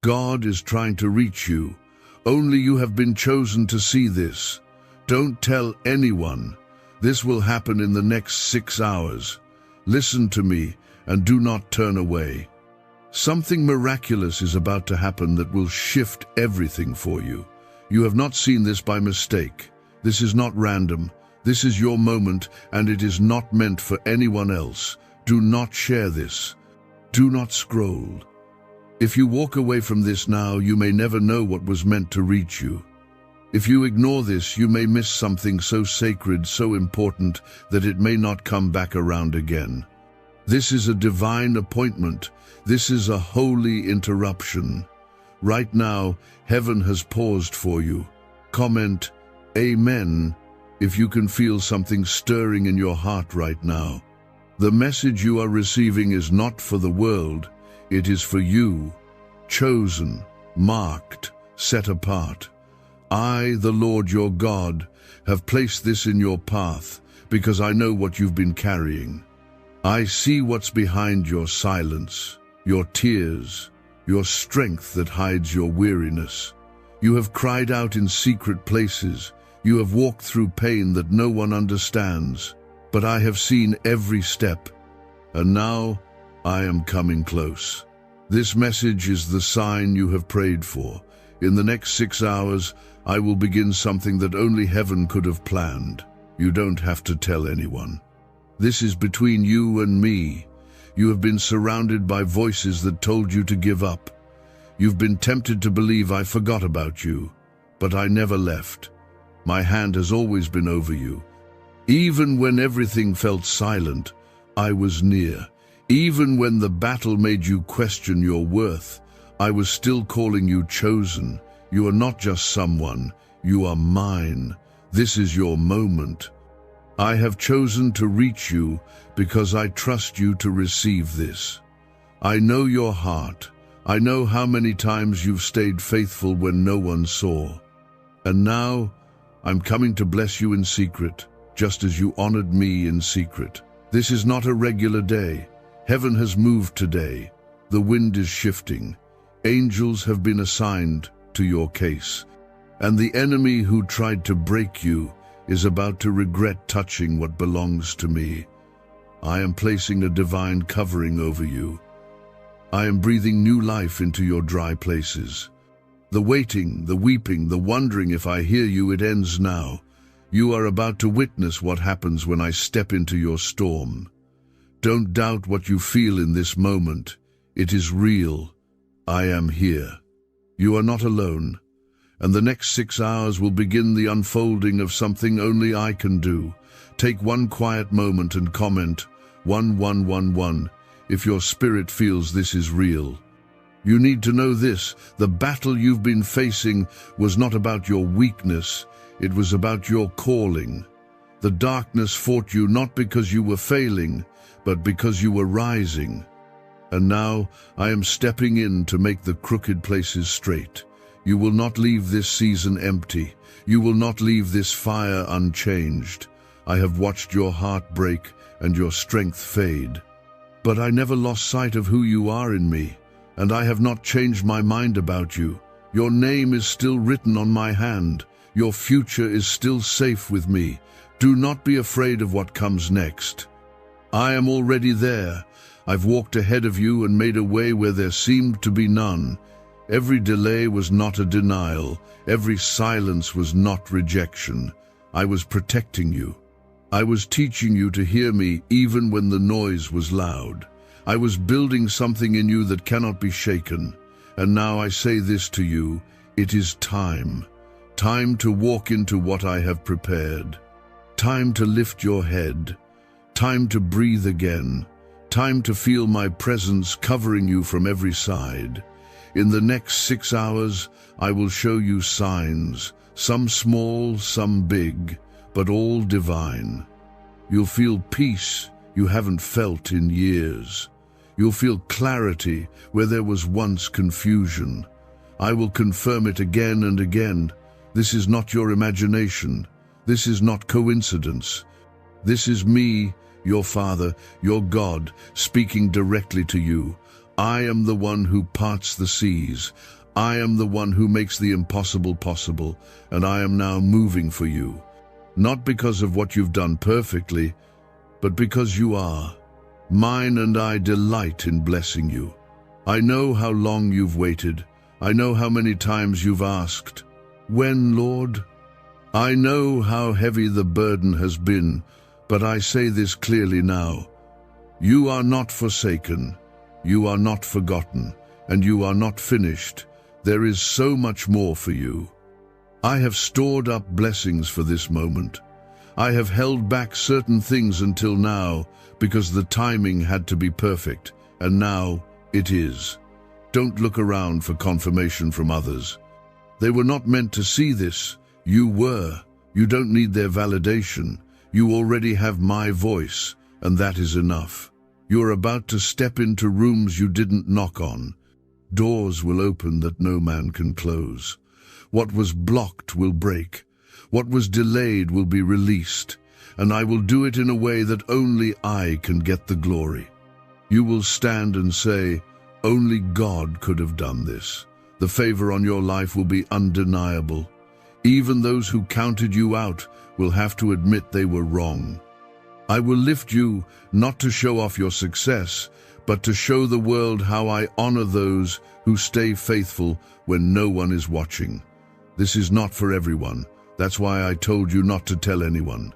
God is trying to reach you. Only you have been chosen to see this. Don't tell anyone. This will happen in the next 6 hours. Listen to me and do not turn away. Something miraculous is about to happen that will shift everything for you. You have not seen this by mistake. This is not random. This is your moment, and it is not meant for anyone else. Do not share this. Do not scroll. If you walk away from this now, you may never know what was meant to reach you. If you ignore this, you may miss something so sacred, so important, that it may not come back around again. This is a divine appointment. This is a holy interruption. Right now, heaven has paused for you. Comment, Amen, if you can feel something stirring in your heart right now. The message you are receiving is not for the world. It is for you, chosen, marked, set apart. I, the Lord your God, have placed this in your path because I know what you've been carrying. I see what's behind your silence, your tears, your strength that hides your weariness. You have cried out in secret places. You have walked through pain that no one understands. But I have seen every step, and now I am coming close. This message is the sign you have prayed for. In the next 6 hours, I will begin something that only heaven could have planned. You don't have to tell anyone. This is between you and me. You have been surrounded by voices that told you to give up. You've been tempted to believe I forgot about you, but I never left. My hand has always been over you. Even when everything felt silent, I was near. Even when the battle made you question your worth, I was still calling you chosen. You are not just someone, you are mine. This is your moment. I have chosen to reach you because I trust you to receive this. I know your heart. I know how many times you've stayed faithful when no one saw. And now, I'm coming to bless you in secret, just as you honored me in secret. This is not a regular day. Heaven has moved today. The wind is shifting. Angels have been assigned to your case. And the enemy who tried to break you is about to regret touching what belongs to me. I am placing a divine covering over you. I am breathing new life into your dry places. The waiting, the weeping, the wondering if I hear you, it ends now. You are about to witness what happens when I step into your storm. Don't doubt what you feel in this moment. It is real. I am here. You are not alone. And the next 6 hours will begin the unfolding of something only I can do. Take one quiet moment and comment 1111 if your spirit feels this is real. You need to know this: the battle you've been facing was not about your weakness, it was about your calling. The darkness fought you not because you were failing, but because you were rising. And now I am stepping in to make the crooked places straight. You will not leave this season empty. You will not leave this fire unchanged. I have watched your heart break and your strength fade. But I never lost sight of who you are in me, and I have not changed my mind about you. Your name is still written on my hand. Your future is still safe with me. Do not be afraid of what comes next. I am already there. I've walked ahead of you and made a way where there seemed to be none. Every delay was not a denial. Every silence was not rejection. I was protecting you. I was teaching you to hear me even when the noise was loud. I was building something in you that cannot be shaken. And now I say this to you: it is time. Time to walk into what I have prepared. Time to lift your head. Time to breathe again. Time to feel my presence covering you from every side. In the next 6 hours, I will show you signs, some small, some big, but all divine. You'll feel peace you haven't felt in years. You'll feel clarity where there was once confusion. I will confirm it again and again. This is not your imagination. This is not coincidence. This is me, your Father, your God, speaking directly to you. I am the one who parts the seas. I am the one who makes the impossible possible, and I am now moving for you. Not because of what you've done perfectly, but because you are. Mine, and I delight in blessing you. I know how long you've waited. I know how many times you've asked, "When, Lord?" I know how heavy the burden has been, but I say this clearly now. You are not forsaken, you are not forgotten, and you are not finished. There is so much more for you. I have stored up blessings for this moment. I have held back certain things until now because the timing had to be perfect, and now it is. Don't look around for confirmation from others. They were not meant to see this. You were. You don't need their validation. You already have my voice, and that is enough. You're about to step into rooms you didn't knock on. Doors will open that no man can close. What was blocked will break. What was delayed will be released, and I will do it in a way that only I can get the glory. You will stand and say, "Only God could have done this." The favor on your life will be undeniable. Even those who counted you out will have to admit they were wrong. I will lift you not to show off your success, but to show the world how I honor those who stay faithful when no one is watching. This is not for everyone. That's why I told you not to tell anyone.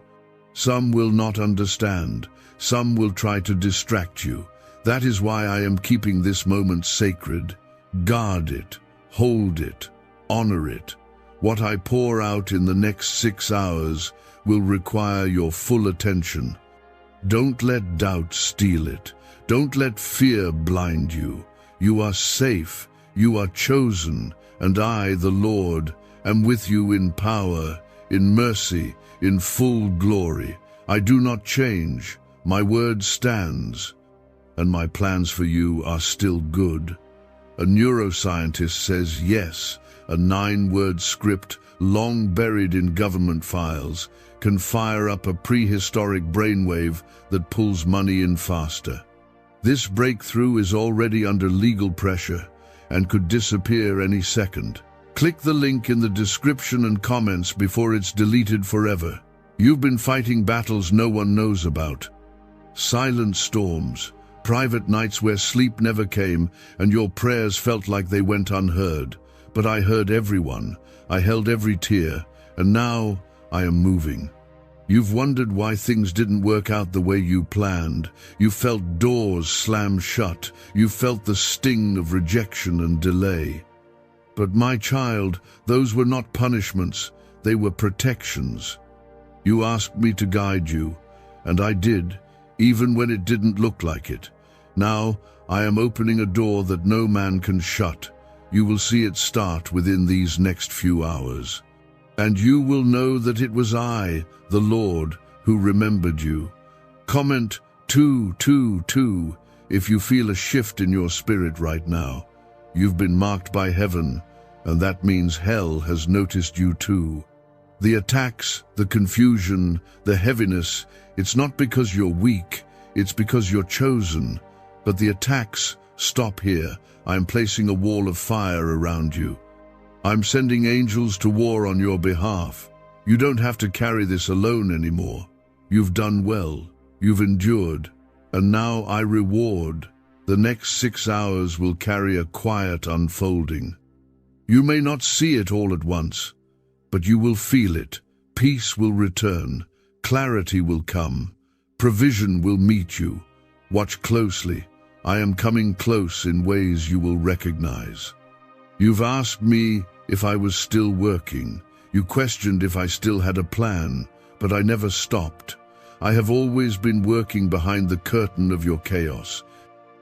Some will not understand. Some will try to distract you. That is why I am keeping this moment sacred. Guard it, hold it, honor it. What I pour out in the next 6 hours will require your full attention. Don't let doubt steal it. Don't let fear blind you. You are safe, you are chosen, and I, the Lord, am with you in power, in mercy, in full glory. I do not change. My word stands, and my plans for you are still good. A neuroscientist says yes, a 9-word script long buried in government files can fire up a prehistoric brainwave that pulls money in faster. This breakthrough is already under legal pressure and could disappear any second. Click the link in the description and comments before it's deleted forever. You've been fighting battles no one knows about. Silent storms, private nights where sleep never came and your prayers felt like they went unheard. But I heard everyone, I held every tear, and now I am moving. You've wondered why things didn't work out the way you planned. You felt doors slam shut. You felt the sting of rejection and delay. But my child, those were not punishments, they were protections. You asked me to guide you, and I did, even when it didn't look like it. Now I am opening a door that no man can shut. You will see it start within these next few hours. And you will know that it was I, the Lord, who remembered you. Comment 222 if you feel a shift in your spirit right now. You've been marked by heaven, and that means hell has noticed you too. The attacks, the confusion, the heaviness, it's not because you're weak, it's because you're chosen. But the attacks stop here. I'm placing a wall of fire around you. I'm sending angels to war on your behalf. You don't have to carry this alone anymore. You've done well, you've endured, and now I reward. The next 6 hours will carry a quiet unfolding. You may not see it all at once, but you will feel it. Peace will return, clarity will come, provision will meet you. Watch closely. I am coming close in ways you will recognize. You've asked me if I was still working. You questioned if I still had a plan, but I never stopped. I have always been working behind the curtain of your chaos.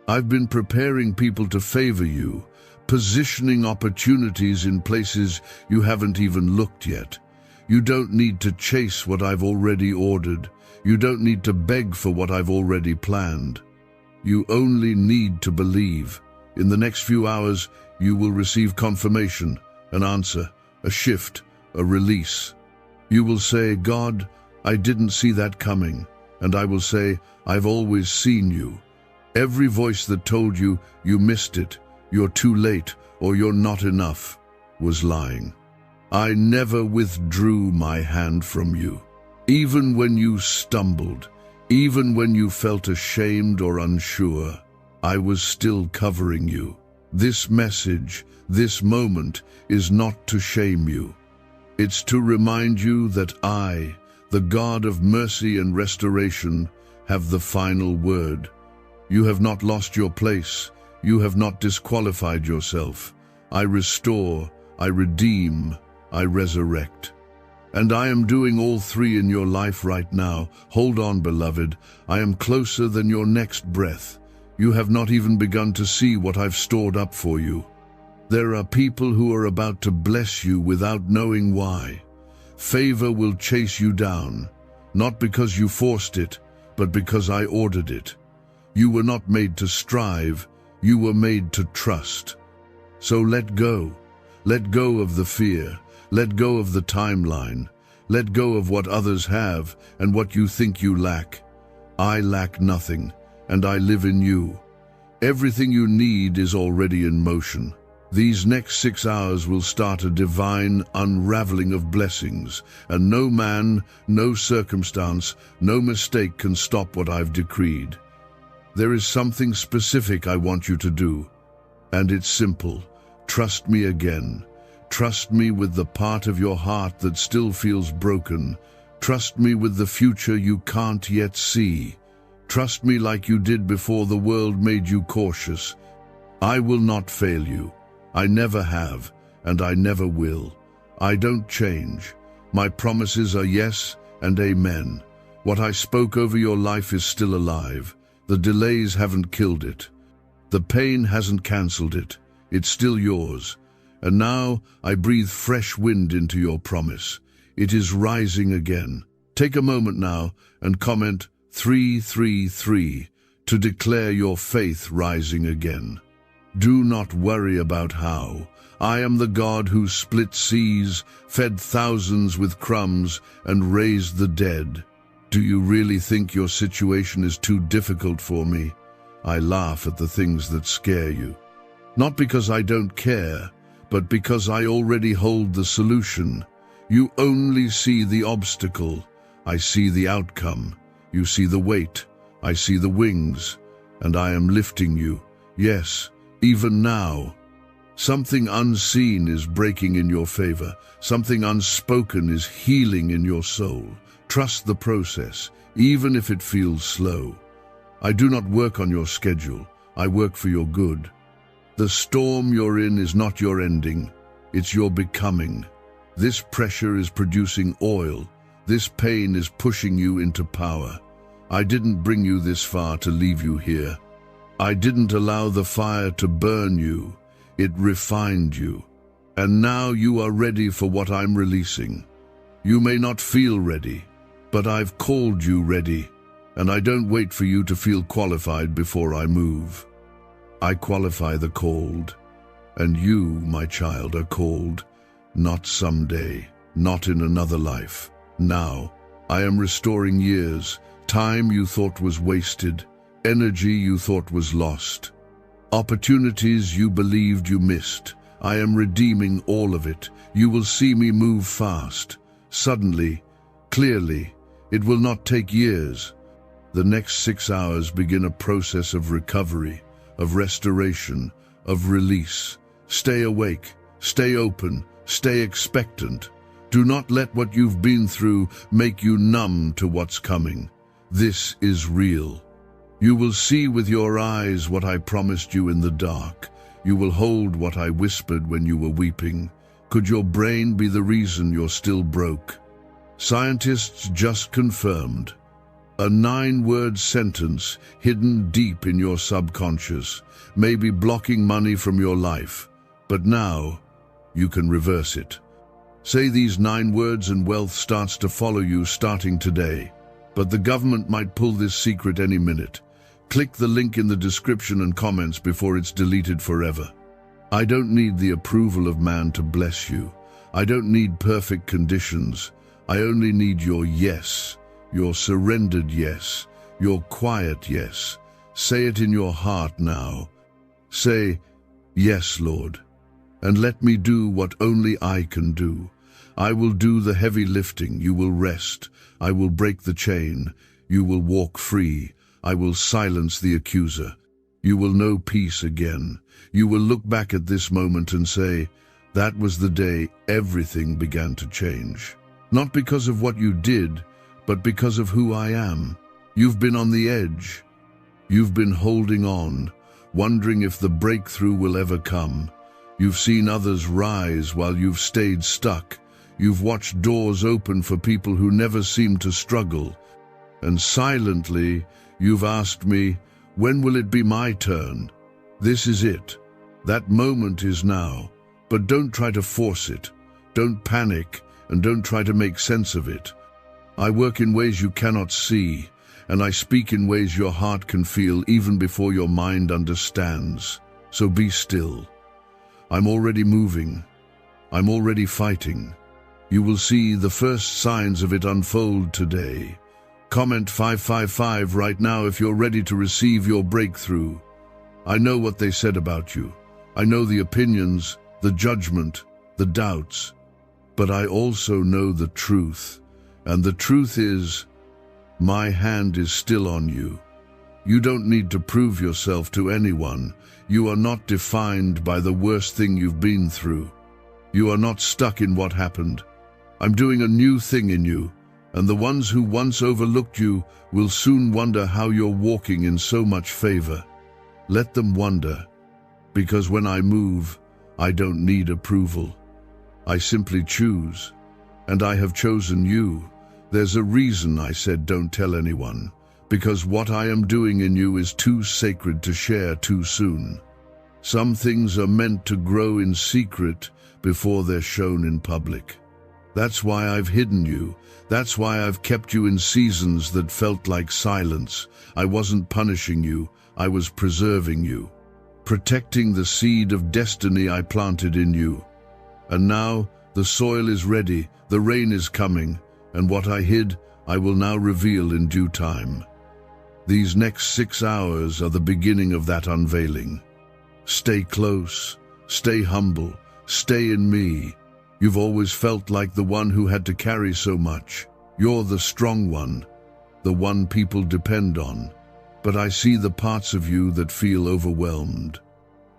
I've been preparing people to favor you, positioning opportunities in places you haven't even looked yet. You don't need to chase what I've already ordered. You don't need to beg for what I've already planned. You only need to believe. In the next few hours, you will receive confirmation, an answer, a shift, a release. You will say, "God, I didn't see that coming." And I will say, "I've always seen you." Every voice that told you you missed it, you're too late, or you're not enough, was lying. I never withdrew my hand from you. Even when you stumbled, even when you felt ashamed or unsure, I was still covering you. This message, this moment, is not to shame you. It's to remind you that I, the God of mercy and restoration, have the final word. You have not lost your place. You have not disqualified yourself. I restore, I redeem, I resurrect. And I am doing all three in your life right now. Hold on, beloved. I am closer than your next breath. You have not even begun to see what I've stored up for you. There are people who are about to bless you without knowing why. Favor will chase you down, not because you forced it, but because I ordered it. You were not made to strive, you were made to trust. So let go. Let go of the fear. Let go of the timeline. Let go of what others have and what you think you lack. I lack nothing, and I live in you. Everything you need is already in motion. These next 6 hours will start a divine unraveling of blessings, and no man, no circumstance, no mistake can stop what I've decreed. There is something specific I want you to do, and it's simple. Trust me again. Trust me with the part of your heart that still feels broken. Trust me with the future you can't yet see. Trust me like you did before the world made you cautious. I will not fail you. I never have, and I never will. I don't change. My promises are yes and amen. What I spoke over your life is still alive. The delays haven't killed it. The pain hasn't cancelled it. It's still yours. And now I breathe fresh wind into your promise. It is rising again. Take a moment now and comment 333 to declare your faith rising again. Do not worry about how. I am the God who split seas, fed thousands with crumbs, and raised the dead. Do you really think your situation is too difficult for me? I laugh at the things that scare you. Not because I don't care, but because I already hold the solution. You only see the obstacle. I see the outcome. You see the weight. I see the wings. And I am lifting you. Yes, even now. Something unseen is breaking in your favor. Something unspoken is healing in your soul. Trust the process, even if it feels slow. I do not work on your schedule. I work for your good. The storm you're in is not your ending. It's your becoming. This pressure is producing oil. This pain is pushing you into power. I didn't bring you this far to leave you here. I didn't allow the fire to burn you. It refined you. And now you are ready for what I'm releasing. You may not feel ready, but I've called you ready, and I don't wait for you to feel qualified before I move. I qualify the called, and you, my child, are called, not someday, not in another life. Now, I am restoring years, time you thought was wasted, energy you thought was lost, opportunities you believed you missed. I am redeeming all of it. You will see me move fast, suddenly, clearly. It will not take years. The next 6 hours begin a process of recovery, of restoration, of release. Stay awake, stay open, stay expectant. Do not let what you've been through make you numb to what's coming. This is real. You will see with your eyes what I promised you in the dark. You will hold what I whispered when you were weeping. Could your brain be the reason you're still broke? Scientists just confirmed. A 9-word sentence hidden deep in your subconscious may be blocking money from your life, but now you can reverse it. Say these 9 words and wealth starts to follow you starting today. But the government might pull this secret any minute. Click the link in the description and comments before it's deleted forever. I don't need the approval of man to bless you. I don't need perfect conditions. I only need your yes, your surrendered yes, your quiet yes. Say it in your heart now. Say, "Yes, Lord, and let me do what only I can do. I will do the heavy lifting, you will rest. I will break the chain, you will walk free. I will silence the accuser. You will know peace again. You will look back at this moment and say, that was the day everything began to change. Not because of what you did, but because of who I am. You've been on the edge. You've been holding on, wondering if the breakthrough will ever come. You've seen others rise while you've stayed stuck. You've watched doors open for people who never seemed to struggle. And silently, you've asked me, when will it be my turn? This is it. That moment is now. But don't try to force it. Don't panic, and don't try to make sense of it. I work in ways you cannot see, and I speak in ways your heart can feel even before your mind understands. So be still. I'm already moving. I'm already fighting. You will see the first signs of it unfold today. Comment 555 right now if you're ready to receive your breakthrough. I know what they said about you. I know the opinions, the judgment, the doubts. But I also know the truth. And the truth is, my hand is still on you. You don't need to prove yourself to anyone. You are not defined by the worst thing you've been through. You are not stuck in what happened. I'm doing a new thing in you, and the ones who once overlooked you will soon wonder how you're walking in so much favor. Let them wonder, because when I move, I don't need approval. I simply choose, and I have chosen you. There's a reason I said don't tell anyone, because what I am doing in you is too sacred to share too soon. Some things are meant to grow in secret before they're shown in public. That's why I've hidden you. That's why I've kept you in seasons that felt like silence. I wasn't punishing you, I was preserving you, protecting the seed of destiny I planted in you. And now the soil is ready, the rain is coming, and what I hid, I will now reveal in due time. These next 6 hours are the beginning of that unveiling. Stay close, stay humble, stay in me. You've always felt like the one who had to carry so much. You're the strong one, the one people depend on. But I see the parts of you that feel overwhelmed.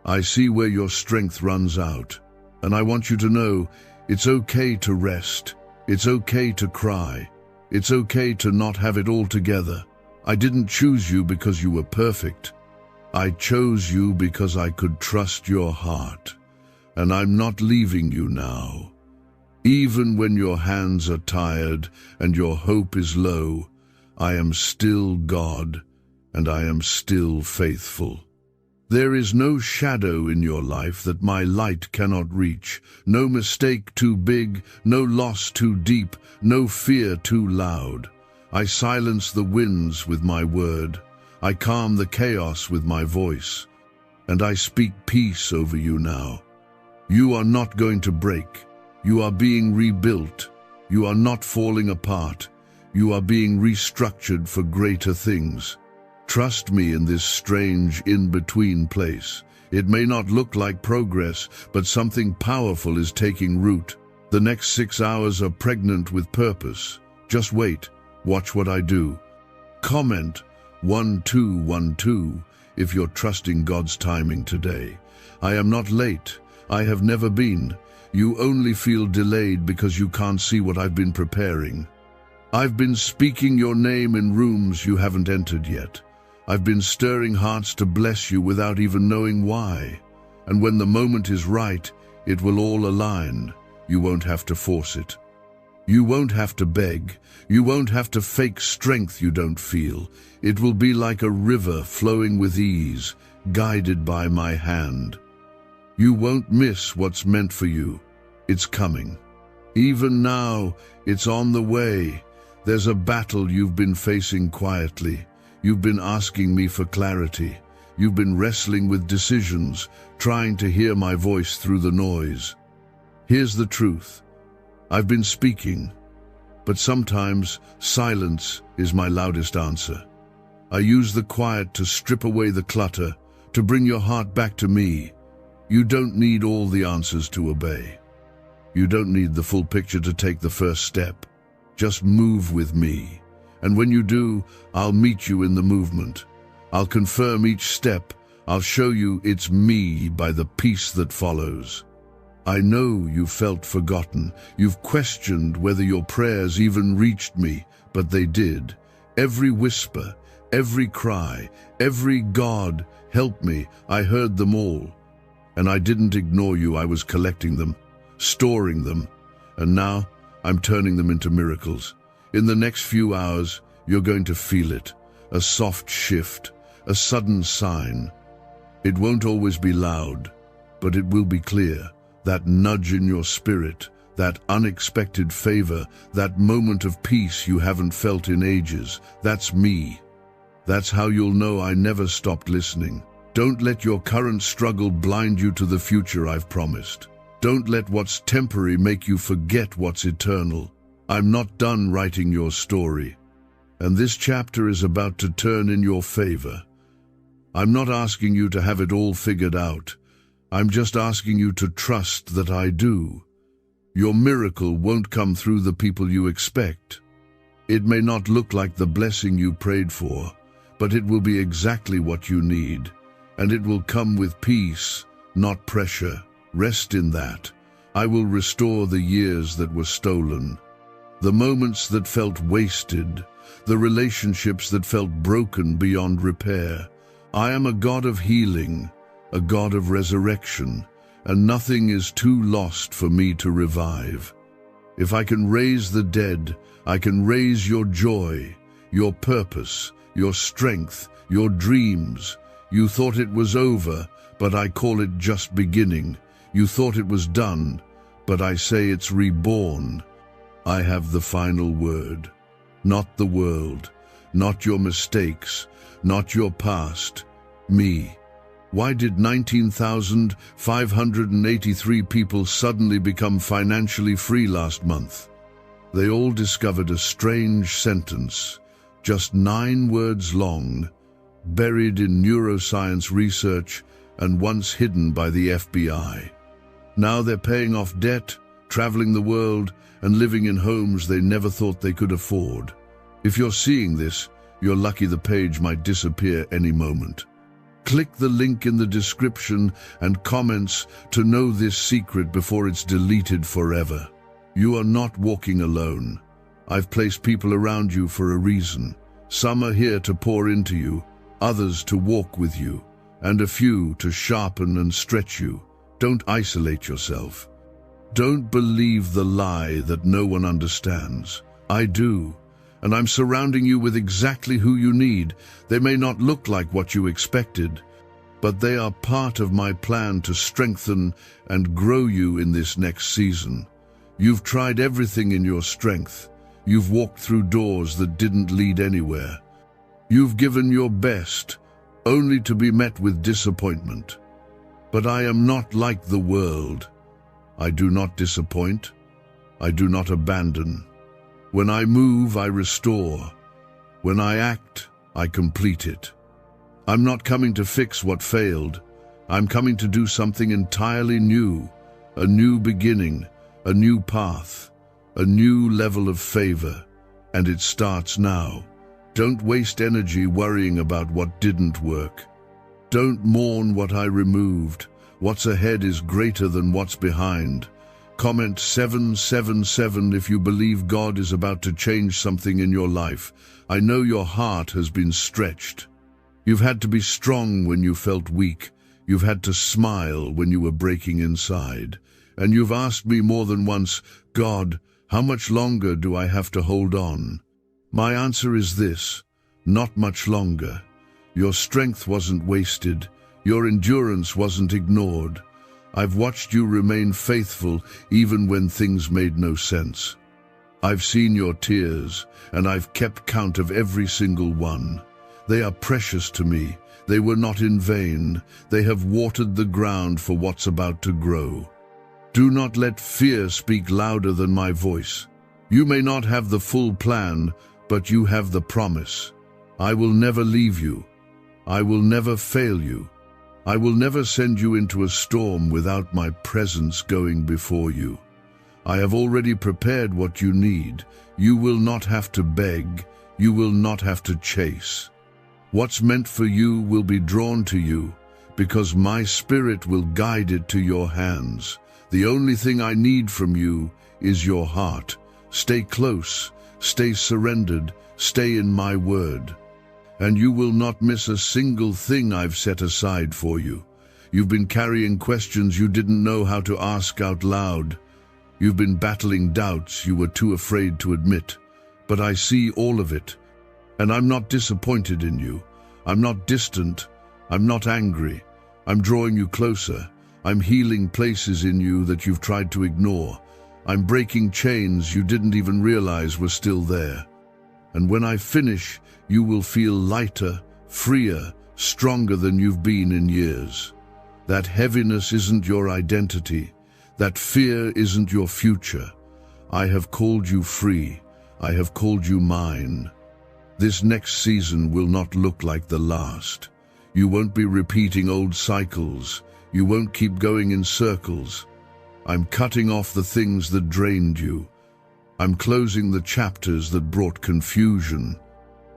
I see where your strength runs out. And I want you to know, it's okay to rest. It's okay to cry. It's okay to not have it all together. I didn't choose you because you were perfect. I chose you because I could trust your heart. And I'm not leaving you now. Even when your hands are tired and your hope is low, I am still God, and I am still faithful. There is no shadow in your life that my light cannot reach, no mistake too big, no loss too deep, no fear too loud. I silence the winds with my word. I calm the chaos with my voice. And I speak peace over you now. You are not going to break. You are being rebuilt. You are not falling apart. You are being restructured for greater things. Trust me in this strange in-between place. It may not look like progress, but something powerful is taking root. The next 6 hours are pregnant with purpose. Just wait. Watch what I do. Comment 1212 if you're trusting God's timing today. I am not late. I have never been. You only feel delayed because you can't see what I've been preparing. I've been speaking your name in rooms you haven't entered yet. I've been stirring hearts to bless you without even knowing why. And when the moment is right, it will all align. You won't have to force it. You won't have to beg. You won't have to fake strength you don't feel. It will be like a river flowing with ease, guided by my hand. You won't miss what's meant for you. It's coming. Even now, it's on the way. There's a battle you've been facing quietly. You've been asking me for clarity. You've been wrestling with decisions, trying to hear my voice through the noise. Here's the truth. I've been speaking, but sometimes silence is my loudest answer. I use the quiet to strip away the clutter, to bring your heart back to me. You don't need all the answers to obey. You don't need the full picture to take the first step. Just move with me. And when you do, I'll meet you in the movement. I'll confirm each step. I'll show you it's me by the peace that follows. I know you felt forgotten. You've questioned whether your prayers even reached me, but they did. Every whisper, every cry, every God, help me, I heard them all. And I didn't ignore you, I was collecting them, storing them, and now I'm turning them into miracles. In the next few hours, you're going to feel it, a soft shift, a sudden sign. It won't always be loud, but it will be clear. That nudge in your spirit, that unexpected favor, that moment of peace you haven't felt in ages, that's me. That's how you'll know I never stopped listening. Don't let your current struggle blind you to the future I've promised. Don't let what's temporary make you forget what's eternal. I'm not done writing your story, and this chapter is about to turn in your favor. I'm not asking you to have it all figured out. I'm just asking you to trust that I do. Your miracle won't come through the people you expect. It may not look like the blessing you prayed for, but it will be exactly what you need, and it will come with peace, not pressure. Rest in that. I will restore the years that were stolen, the moments that felt wasted, the relationships that felt broken beyond repair. I am a God of healing, a God of resurrection, and nothing is too lost for me to revive. If I can raise the dead, I can raise your joy, your purpose, your strength, your dreams. You thought it was over, but I call it just beginning. You thought it was done, but I say it's reborn. I have the final word. Not the world, not your mistakes, not your past. Me. Why did 19,583 people suddenly become financially free last month? They all discovered a strange sentence, just 9 words long, buried in neuroscience research and once hidden by the FBI. Now they're paying off debt, traveling the world, and living in homes they never thought they could afford. If you're seeing this, you're lucky the page might disappear any moment. Click the link in the description and comments to know this secret before it's deleted forever. You are not walking alone. I've placed people around you for a reason. Some are here to pour into you, others to walk with you, and a few to sharpen and stretch you. Don't isolate yourself. Don't believe the lie that no one understands. I do, and I'm surrounding you with exactly who you need. They may not look like what you expected, but they are part of my plan to strengthen and grow you in this next season. You've tried everything in your strength. You've walked through doors that didn't lead anywhere. You've given your best, only to be met with disappointment. But I am not like the world. I do not disappoint. I do not abandon. When I move, I restore. When I act, I complete it. I'm not coming to fix what failed. I'm coming to do something entirely new, a new beginning, a new path, a new level of favor, and it starts now. Don't waste energy worrying about what didn't work. Don't mourn what I removed. What's ahead is greater than what's behind. Comment 777 if you believe God is about to change something in your life. I know your heart has been stretched. You've had to be strong when you felt weak. You've had to smile when you were breaking inside. And you've asked me more than once, God, how much longer do I have to hold on? My answer is this: not much longer. Your strength wasn't wasted. Your endurance wasn't ignored. I've watched you remain faithful even when things made no sense. I've seen your tears, and I've kept count of every single one. They are precious to me. They were not in vain. They have watered the ground for what's about to grow. Do not let fear speak louder than my voice. You may not have the full plan, but you have the promise. I will never leave you. I will never fail you. I will never send you into a storm without my presence going before you. I have already prepared what you need. You will not have to beg. You will not have to chase. What's meant for you will be drawn to you, because my Spirit will guide it to your hands. The only thing I need from you is your heart. Stay close, stay surrendered, stay in my word. And you will not miss a single thing I've set aside for you. You've been carrying questions you didn't know how to ask out loud. You've been battling doubts you were too afraid to admit. But I see all of it, and I'm not disappointed in you. I'm not distant. I'm not angry. I'm drawing you closer. I'm healing places in you that you've tried to ignore. I'm breaking chains you didn't even realize were still there. And when I finish, you will feel lighter, freer, stronger than you've been in years. That heaviness isn't your identity. That fear isn't your future. I have called you free. I have called you mine. This next season will not look like the last. You won't be repeating old cycles. You won't keep going in circles. I'm cutting off the things that drained you. I'm closing the chapters that brought confusion.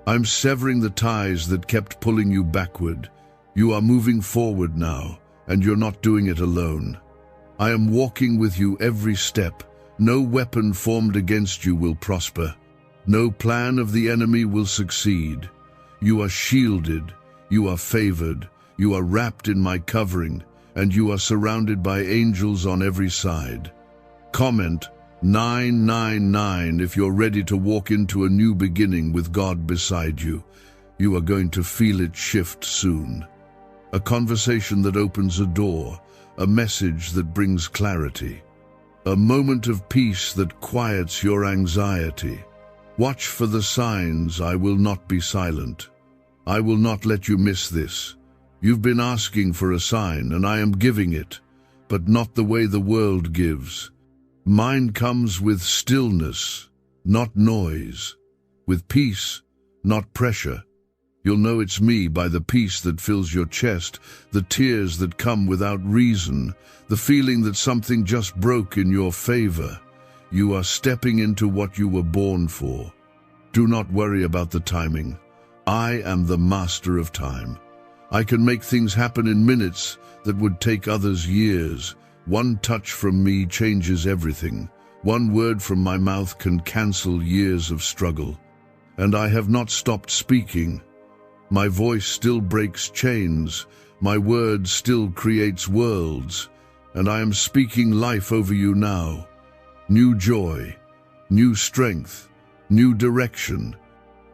I'm severing the ties that kept pulling you backward. You are moving forward now, and you're not doing it alone. I am walking with you every step. No weapon formed against you will prosper. No plan of the enemy will succeed. You are shielded. You are favored. You are wrapped in my covering, and you are surrounded by angels on every side. Comment 999 if you're ready to walk into a new beginning with God beside you. You are going to feel it shift soon. A conversation that opens a door, a message that brings clarity, a moment of peace that quiets your anxiety. Watch for the signs. I will not be silent. I will not let you miss this. You've been asking for a sign, and I am giving it, but not the way the world gives. Mine comes with stillness, not noise, with peace, not pressure. You'll know it's me by the peace that fills your chest, the tears that come without reason, the feeling that something just broke in your favor. You are stepping into what you were born for. Do not worry about the timing. I am the master of time. I can make things happen in minutes that would take others years. One touch from me changes everything. One word from my mouth can cancel years of struggle. And I have not stopped speaking. My voice still breaks chains. My word still creates worlds. And I am speaking life over you now. New joy, new strength, new direction.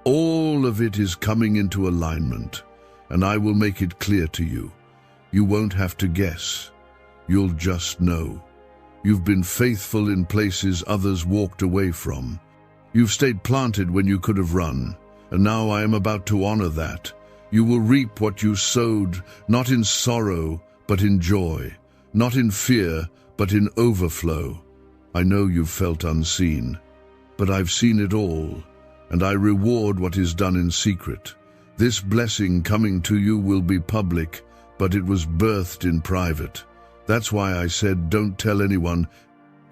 All of it is coming into alignment, and I will make it clear to you. You won't have to guess. You'll just know. You've been faithful in places others walked away from. You've stayed planted when you could have run, and now I am about to honor that. You will reap what you sowed, not in sorrow, but in joy, not in fear, but in overflow. I know you've felt unseen, but I've seen it all, and I reward what is done in secret. This blessing coming to you will be public, but it was birthed in private. That's why I said don't tell anyone,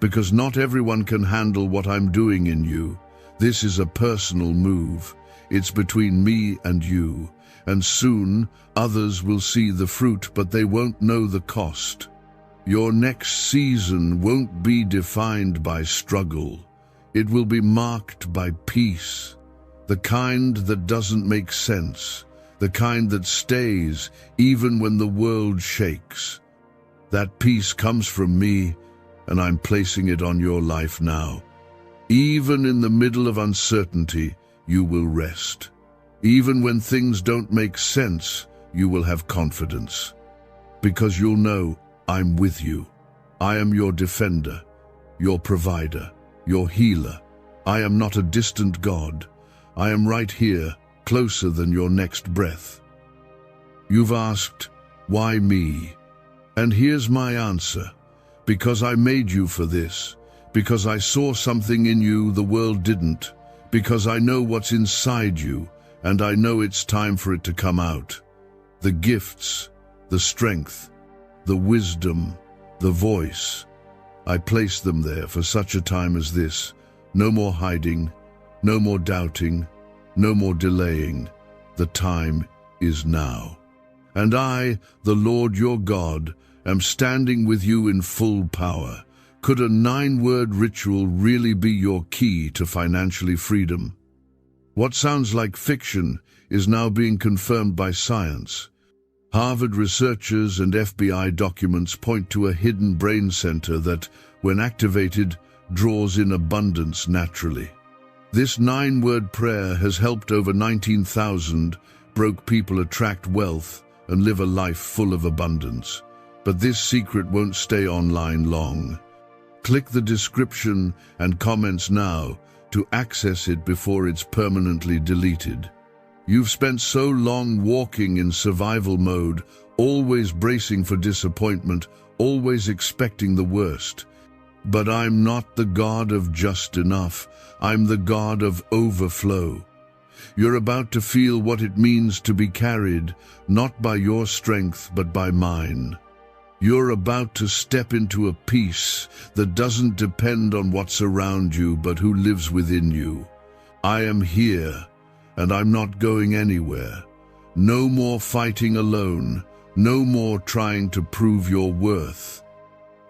because not everyone can handle what I'm doing in you. This is a personal move. It's between me and you, and soon others will see the fruit, but they won't know the cost. Your next season won't be defined by struggle. It will be marked by peace, the kind that doesn't make sense, the kind that stays even when the world shakes. That peace comes from me, and I'm placing it on your life now. Even in the middle of uncertainty, you will rest. Even when things don't make sense, you will have confidence. Because you'll know I'm with you. I am your defender, your provider, your healer. I am not a distant God. I am right here, closer than your next breath. You've asked, why me? And here's my answer. Because I made you for this. Because I saw something in you the world didn't. Because I know what's inside you, and I know it's time for it to come out. The gifts, the strength, the wisdom, the voice. I place them there for such a time as this. No more hiding, no more doubting, no more delaying. The time is now. And I, the Lord your God, am standing with you in full power. Could a 9-word ritual really be your key to financial freedom? What sounds like fiction is now being confirmed by science. Harvard researchers and FBI documents point to a hidden brain center that, when activated, draws in abundance naturally. This 9-word prayer has helped over 19,000 broke people attract wealth and live a life full of abundance. But this secret won't stay online long. Click the description and comments now to access it before it's permanently deleted. You've spent so long walking in survival mode, always bracing for disappointment, always expecting the worst. But I'm not the God of just enough. I'm the God of overflow. You're about to feel what it means to be carried, not by your strength, but by mine. You're about to step into a peace that doesn't depend on what's around you, but who lives within you. I am here, and I'm not going anywhere. No more fighting alone. No more trying to prove your worth.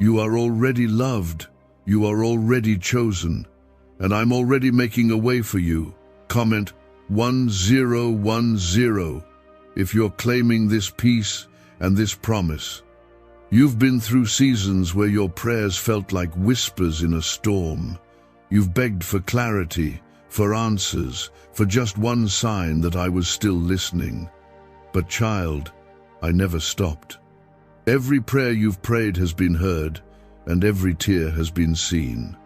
You are already loved. You are already chosen. And I'm already making a way for you. Comment 1010 if you're claiming this peace and this promise. You've been through seasons where your prayers felt like whispers in a storm. You've begged for clarity, for answers, for just one sign that I was still listening. But child, I never stopped. Every prayer you've prayed has been heard, and every tear has been seen.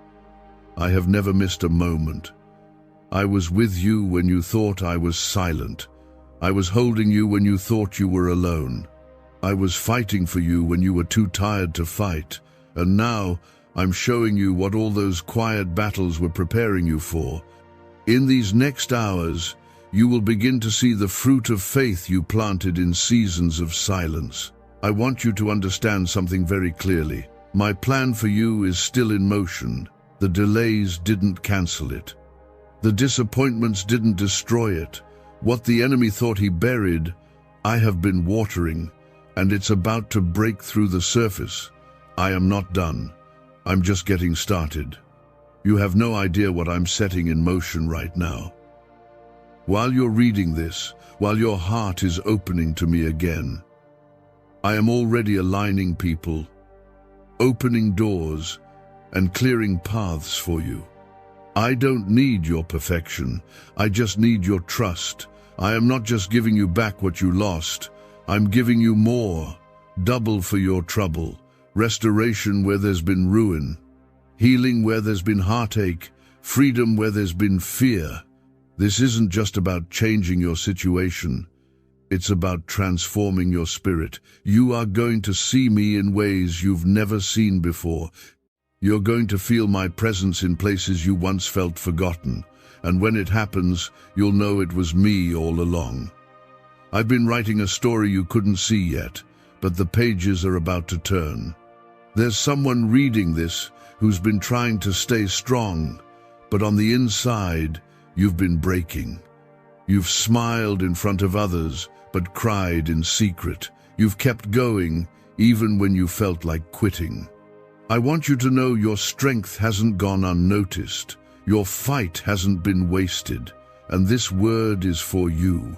I have never missed a moment. I was with you when you thought I was silent. I was holding you when you thought you were alone. I was fighting for you when you were too tired to fight. And now I'm showing you what all those quiet battles were preparing you for. In these next hours, you will begin to see the fruit of faith you planted in seasons of silence. I want you to understand something very clearly. My plan for you is still in motion. The delays didn't cancel it. The disappointments didn't destroy it. What the enemy thought he buried, I have been watering, and it's about to break through the surface. I am not done. I'm just getting started. You have no idea what I'm setting in motion right now. While you're reading this, while your heart is opening to me again, I am already aligning people, opening doors, and clearing paths for you. I don't need your perfection. I just need your trust. I am not just giving you back what you lost. I'm giving you more, double for your trouble, restoration where there's been ruin, healing where there's been heartache, freedom where there's been fear. This isn't just about changing your situation. It's about transforming your spirit. You are going to see me in ways you've never seen before. You're going to feel my presence in places you once felt forgotten. And when it happens, you'll know it was me all along. I've been writing a story you couldn't see yet, but the pages are about to turn. There's someone reading this who's been trying to stay strong, but on the inside, you've been breaking. You've smiled in front of others, but cried in secret. You've kept going, even when you felt like quitting. I want you to know your strength hasn't gone unnoticed. Your fight hasn't been wasted. And this word is for you.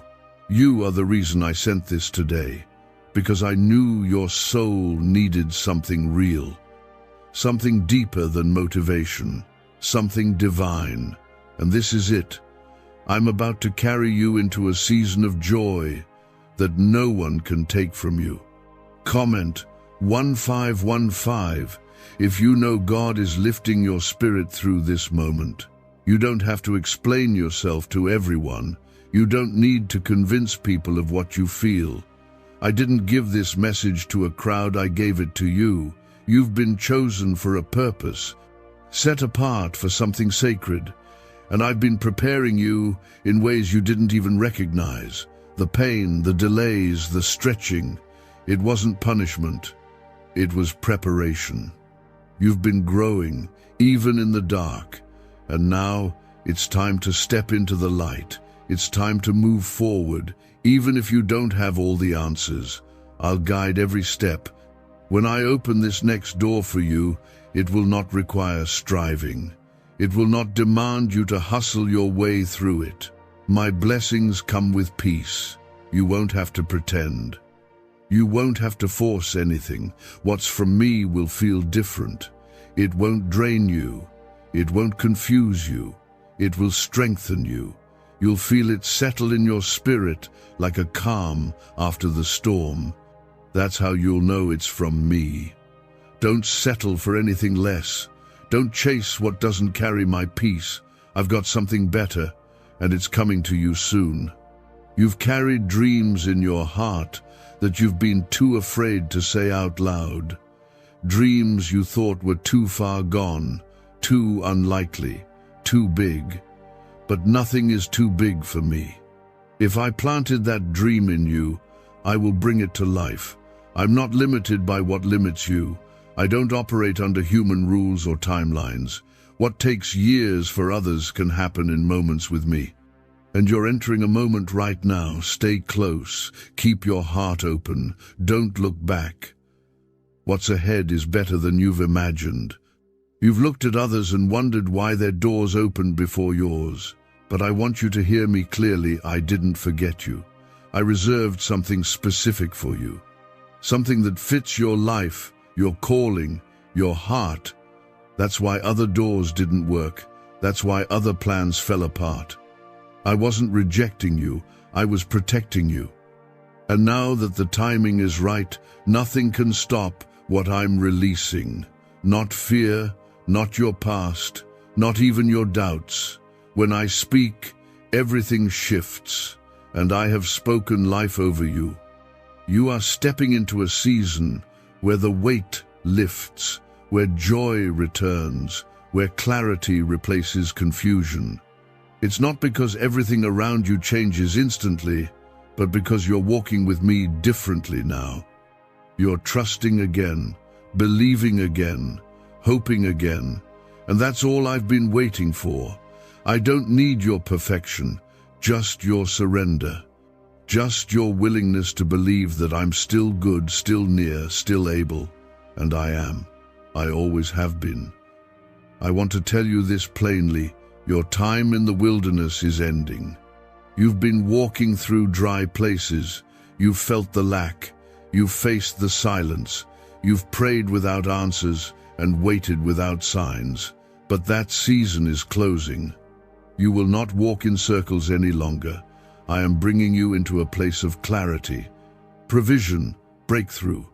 You are the reason I sent this today, because I knew your soul needed something real, something deeper than motivation, something divine. And this is it. I'm about to carry you into a season of joy that no one can take from you. Comment 1515 if you know God is lifting your spirit through this moment. You don't have to explain yourself to everyone. You don't need to convince people of what you feel. I didn't give this message to a crowd, I gave it to you. You've been chosen for a purpose, set apart for something sacred. And I've been preparing you in ways you didn't even recognize. The pain, the delays, the stretching. It wasn't punishment. It was preparation. You've been growing, even in the dark. And now it's time to step into the light. It's time to move forward, even if you don't have all the answers. I'll guide every step. When I open this next door for you, it will not require striving. It will not demand you to hustle your way through it. My blessings come with peace. You won't have to pretend. You won't have to force anything. What's from me will feel different. It won't drain you. It won't confuse you. It will strengthen you. You'll feel it settle in your spirit like a calm after the storm. That's how you'll know it's from me. Don't settle for anything less. Don't chase what doesn't carry my peace. I've got something better, and it's coming to you soon. You've carried dreams in your heart that you've been too afraid to say out loud. Dreams you thought were too far gone, too unlikely, too big. But nothing is too big for me. If I planted that dream in you, I will bring it to life. I'm not limited by what limits you. I don't operate under human rules or timelines. What takes years for others can happen in moments with me. And you're entering a moment right now. Stay close. Keep your heart open. Don't look back. What's ahead is better than you've imagined. You've looked at others and wondered why their doors opened before yours. But I want you to hear me clearly. I didn't forget you. I reserved something specific for you. Something that fits your life, your calling, your heart. That's why other doors didn't work. That's why other plans fell apart. I wasn't rejecting you, I was protecting you. And now that the timing is right, nothing can stop what I'm releasing. Not fear, not your past, not even your doubts. When I speak, everything shifts, and I have spoken life over you. You are stepping into a season where the weight lifts, where joy returns, where clarity replaces confusion. It's not because everything around you changes instantly, but because you're walking with me differently now. You're trusting again, believing again, hoping again, and that's all I've been waiting for. I don't need your perfection, just your surrender. Just your willingness to believe that I'm still good, still near, still able. And I am. I always have been. I want to tell you this plainly. Your time in the wilderness is ending. You've been walking through dry places. You've felt the lack. You've faced the silence. You've prayed without answers and waited without signs. But that season is closing. You will not walk in circles any longer. I am bringing you into a place of clarity, provision, breakthrough.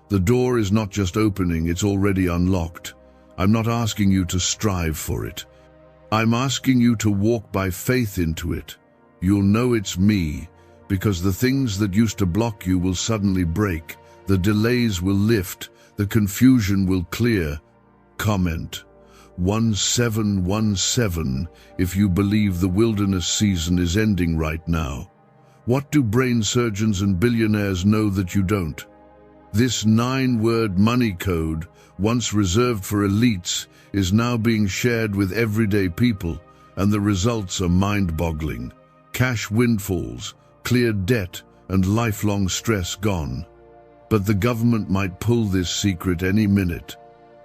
The door is not just opening, it's already unlocked. I'm not asking you to strive for it. I'm asking you to walk by faith into it. You'll know it's me, because the things that used to block you will suddenly break. The delays will lift, the confusion will clear. Comment 1717 if you believe the wilderness season is ending right now. What do brain surgeons and billionaires know that you don't? This 9-word money code, once reserved for elites, is now being shared with everyday people, and the results are mind-boggling. Cash windfalls, cleared debt, and lifelong stress gone. But the government might pull this secret any minute.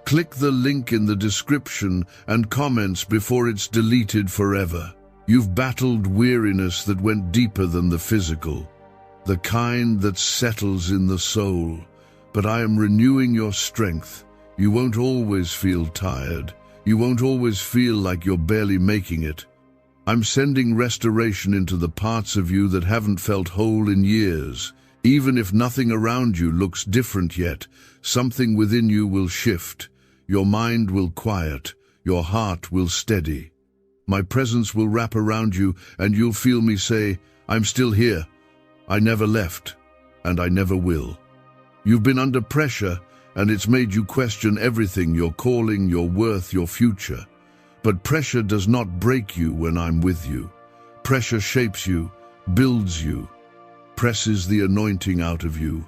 Click the link in the description and comments before it's deleted forever. You've battled weariness that went deeper than the physical, the kind that settles in the soul. But I am renewing your strength. You won't always feel tired. You won't always feel like you're barely making it. I'm sending restoration into the parts of you that haven't felt whole in years. Even if nothing around you looks different yet, something within you will shift. Your mind will quiet, your heart will steady. My presence will wrap around you and you'll feel me say, I'm still here. I never left, and I never will. You've been under pressure, and it's made you question everything, your calling, your worth, your future. But pressure does not break you when I'm with you. Pressure shapes you, builds you, presses the anointing out of you.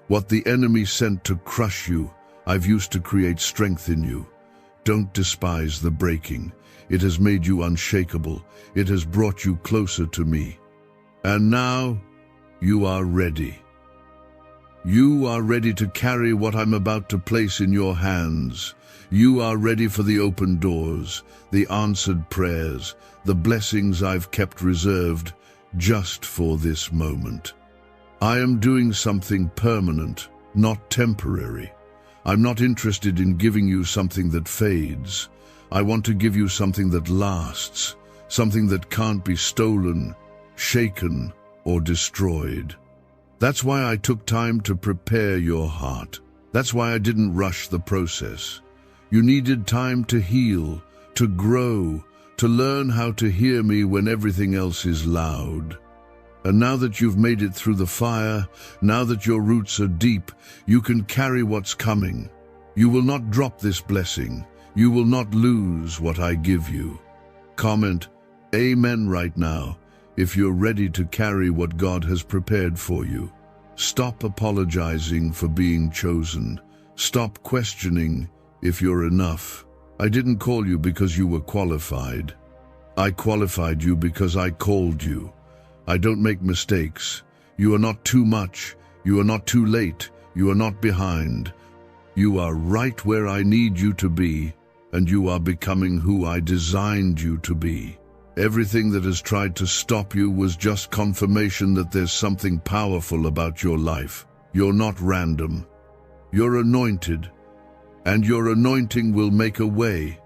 What the enemy sent to crush you, I've used to create strength in you. Don't despise the breaking. It has made you unshakable. It has brought you closer to me. And now, you are ready. You are ready to carry what I'm about to place in your hands. You are ready for the open doors, the answered prayers, the blessings I've kept reserved just for this moment. I am doing something permanent, not temporary. I'm not interested in giving you something that fades. I want to give you something that lasts, something that can't be stolen, shaken, or destroyed. That's why I took time to prepare your heart. That's why I didn't rush the process. You needed time to heal, to grow, to learn how to hear me when everything else is loud. And now that you've made it through the fire, now that your roots are deep, you can carry what's coming. You will not drop this blessing. You will not lose what I give you. Comment, Amen right now, if you're ready to carry what God has prepared for you. Stop apologizing for being chosen. Stop questioning if you're enough. I didn't call you because you were qualified. I qualified you because I called you. I don't make mistakes. You are not too much. You are not too late. You are not behind. You are right where I need you to be, and you are becoming who I designed you to be. Everything that has tried to stop you was just confirmation that there's something powerful about your life. You're not random. You're anointed, and your anointing will make a way.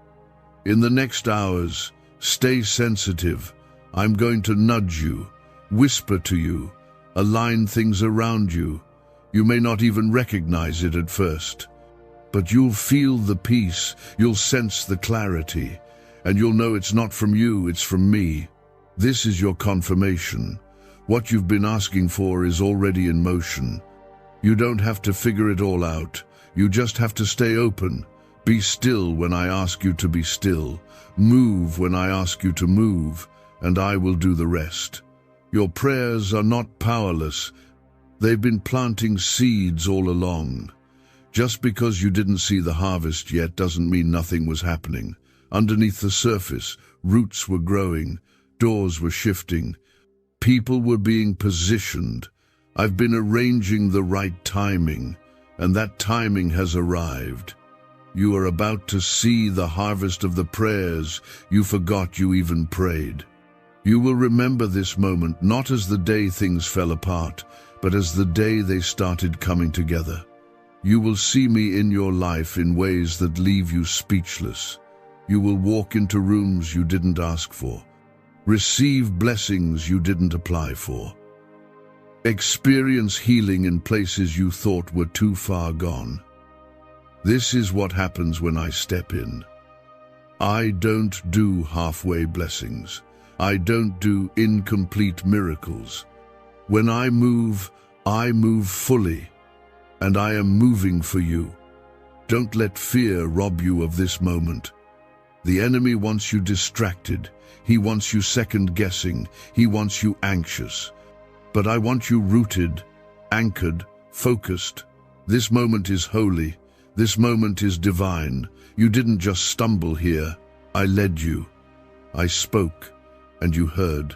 In the next hours, stay sensitive. I'm going to nudge you, whisper to you, align things around you. You may not even recognize it at first, but you'll feel the peace, you'll sense the clarity, and you'll know it's not from you, it's from me. This is your confirmation. What you've been asking for is already in motion. You don't have to figure it all out. You just have to stay open. Be still when I ask you to be still. Move when I ask you to move, and I will do the rest. Your prayers are not powerless. They've been planting seeds all along. Just because you didn't see the harvest yet doesn't mean nothing was happening. Underneath the surface, roots were growing, doors were shifting, people were being positioned. I've been arranging the right timing, and that timing has arrived. You are about to see the harvest of the prayers you forgot you even prayed. You will remember this moment not as the day things fell apart, but as the day they started coming together. You will see me in your life in ways that leave you speechless. You will walk into rooms you didn't ask for, receive blessings you didn't apply for, experience healing in places you thought were too far gone. This is what happens when I step in. I don't do halfway blessings. I don't do incomplete miracles. When I move fully, and I am moving for you. Don't let fear rob you of this moment. The enemy wants you distracted. He wants you second-guessing. He wants you anxious. But I want you rooted, anchored, focused. This moment is holy. This moment is divine. You didn't just stumble here. I led you. I spoke, and you heard.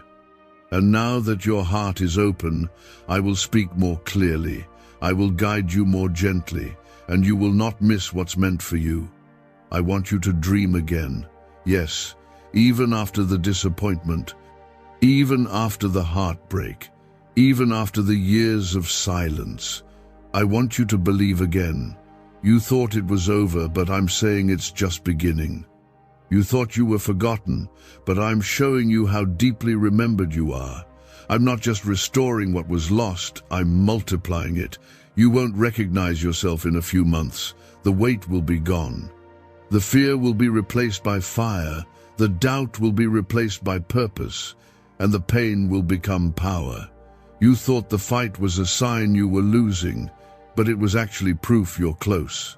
And now that your heart is open, I will speak more clearly. I will guide you more gently, and you will not miss what's meant for you. I want you to dream again. Yes, even after the disappointment, even after the heartbreak, even after the years of silence. I want you to believe again. You thought it was over, but I'm saying it's just beginning. You thought you were forgotten, but I'm showing you how deeply remembered you are. I'm not just restoring what was lost, I'm multiplying it. You won't recognize yourself in a few months. The weight will be gone. The fear will be replaced by fire, the doubt will be replaced by purpose, and the pain will become power. You thought the fight was a sign you were losing, but it was actually proof you're close.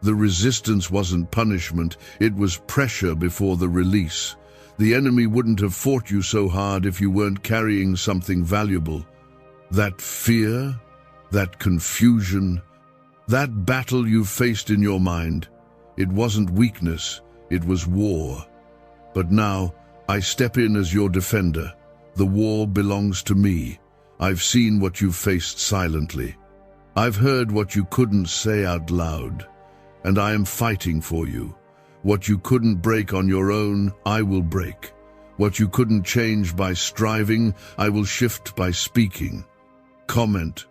The resistance wasn't punishment, it was pressure before the release. The enemy wouldn't have fought you so hard if you weren't carrying something valuable. That fear, that confusion, that battle you faced in your mind, it wasn't weakness, it was war. But now, I step in as your defender. The war belongs to me. I've seen what you've faced silently. I've heard what you couldn't say out loud, and I am fighting for you. What you couldn't break on your own, I will break. What you couldn't change by striving, I will shift by speaking. Comment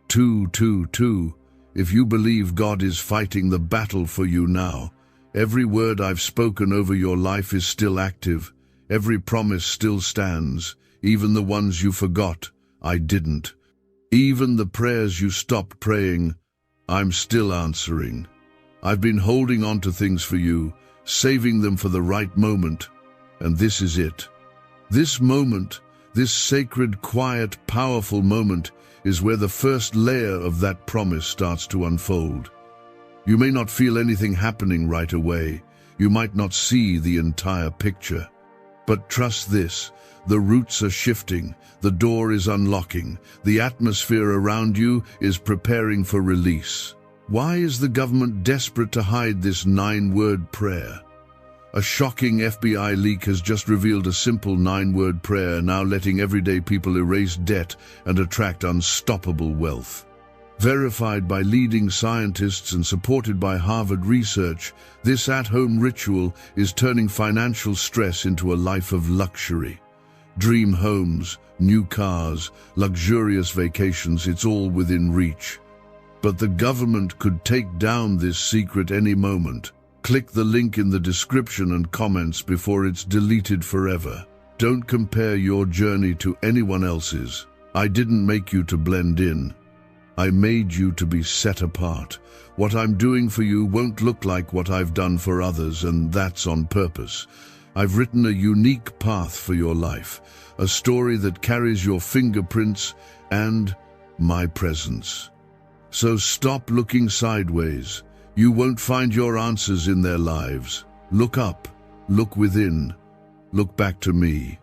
222 if you believe God is fighting the battle for you now. Every word I've spoken over your life is still active. Every promise still stands. Even the ones you forgot, I didn't. Even the prayers you stopped praying, I'm still answering. I've been holding on to things for you, saving them for the right moment, and this is it. This moment, this sacred, quiet, powerful moment, is where the first layer of that promise starts to unfold. You may not feel anything happening right away. You might not see the entire picture. But trust this, the roots are shifting, the door is unlocking, the atmosphere around you is preparing for release. Why is the government desperate to hide this 9-word prayer? A shocking FBI leak has just revealed a simple 9-word prayer now letting everyday people erase debt and attract unstoppable wealth. Verified by leading scientists and supported by Harvard research, this at-home ritual is turning financial stress into a life of luxury. Dream homes, new cars, luxurious vacations, it's all within reach. But the government could take down this secret any moment. Click the link in the description and comments before it's deleted forever. Don't compare your journey to anyone else's. I didn't make you to blend in. I made you to be set apart. What I'm doing for you won't look like what I've done for others, and that's on purpose. I've written a unique path for your life, a story that carries your fingerprints and my presence. So stop looking sideways. You won't find your answers in their lives. Look up, look within, look back to me.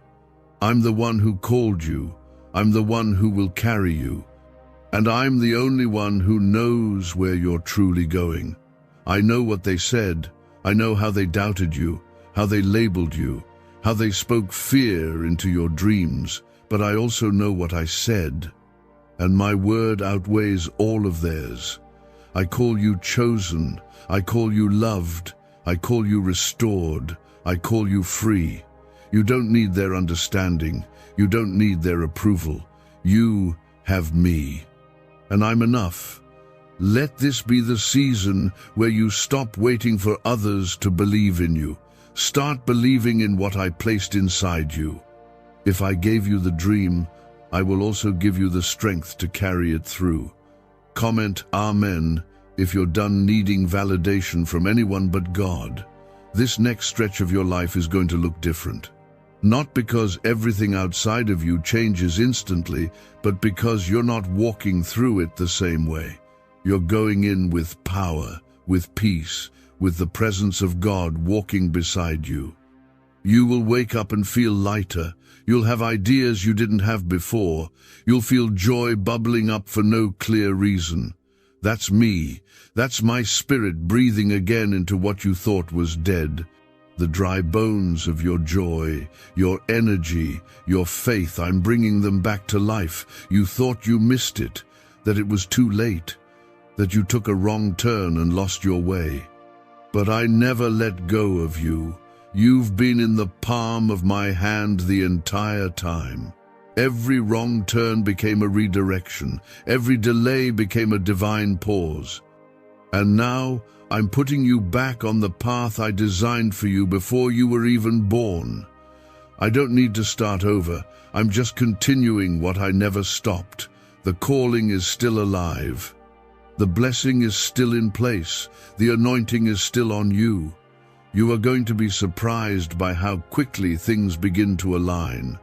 I'm the one who called you. I'm the one who will carry you. And I'm the only one who knows where you're truly going. I know what they said. I know how they doubted you, how they labeled you, how they spoke fear into your dreams. But I also know what I said. And my word outweighs all of theirs. I call you chosen. I call you loved. I call you restored. I call you free. You don't need their understanding. You don't need their approval. You have me. And I'm enough. Let this be the season where you stop waiting for others to believe in you. Start believing in what I placed inside you. If I gave you the dream, I will also give you the strength to carry it through. Comment Amen if you're done needing validation from anyone but God. This next stretch of your life is going to look different. Not because everything outside of you changes instantly, but because you're not walking through it the same way. You're going in with power, with peace, with the presence of God walking beside you. You will wake up and feel lighter. You'll have ideas you didn't have before. You'll feel joy bubbling up for no clear reason. That's me. That's my spirit breathing again into what you thought was dead. The dry bones of your joy, your energy, your faith, I'm bringing them back to life. You thought you missed it, that it was too late, that you took a wrong turn and lost your way. But I never let go of you. You've been in the palm of my hand the entire time. Every wrong turn became a redirection. Every delay became a divine pause. And now, I'm putting you back on the path I designed for you before you were even born. I don't need to start over. I'm just continuing what I never stopped. The calling is still alive. The blessing is still in place. The anointing is still on you. You are going to be surprised by how quickly things begin to align.